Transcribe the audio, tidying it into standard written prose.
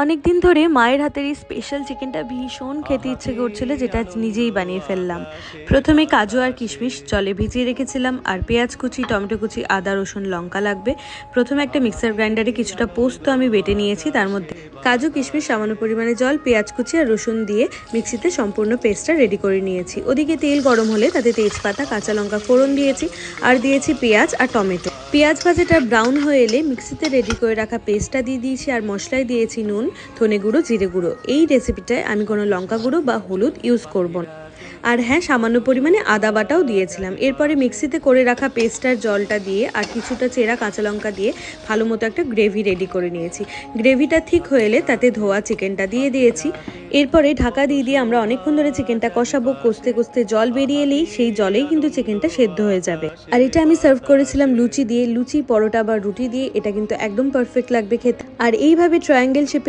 অনেক দিন ধরে মায়ের হাতের এই স্পেশাল চিকেনটা ভীষণ খেতে ইচ্ছে করছিল, যেটা নিজেই বানিয়ে ফেললাম। প্রথমে কাজু আর কিশমিশ জলে ভিজিয়ে রেখেছিলাম, আর পেঁয়াজ কুচি, টমেটো কুচি, আদা, রসুন, লঙ্কা লাগবে। প্রথমে একটা মিক্সার গ্রাইন্ডারে কিছুটা পোস্ত আমি বেটে নিয়েছি, তার মধ্যে কাজু, কিশমিশ, সামান্য পরিমাণে জল, পেঁয়াজ কুচি আর রসুন দিয়ে মিক্সিতে সম্পূর্ণ পেস্টটা রেডি করে নিয়েছি। ওদিকে তেল গরম হলে তাতে তেজপাতা, কাঁচা লঙ্কা ফোড়ন দিয়েছি, আর দিয়েছি পেঁয়াজ আর টমেটো। পেঁয়াজ ভাজাটা ব্রাউন হয়ে এলে মিক্সিতে রেডি করে রাখা পেস্টটা দিয়ে দিয়েছি, আর মশলায় দিয়েছি নুন, ধনে গুঁড়ো, জিরে গুঁড়ো। এই রেসিপিটায় আমি কোনো লঙ্কা গুঁড়ো বা হলুদ ইউজ করব না। আর হ্যাঁ, সামান্য পরিমাণে আদা বাটাও দিয়েছিলাম। এরপরে মিক্সিতে করে রাখা পেস্টটার জলটা দিয়ে আর কিছুটা চেরা কাঁচা লঙ্কা দিয়ে ভালো মতো একটা গ্রেভি রেডি করে নিয়েছি। গ্রেভিটা ঠিক হয়ে এলে তাতে ধোয়া চিকেনটা দিয়ে দিয়েছি। এরপরে ঢাকা দিয়ে আমরা অনেকক্ষণ ধরে চিকেনটা কষাবো। কষতে কষতে জল বেরিয়ে এলেই সেই জলেই কিন্তু চিকেনটা সেদ্ধ হয়ে যাবে। আর এটা আমি সার্ভ করেছিলাম লুচি দিয়ে, লুচি, পরোটা বা রুটি দিয়ে। এটা কিন্তু একদম পারফেক্ট লাগবে খেতে। আর এইভাবে ট্রায়াঙ্গেল শেপে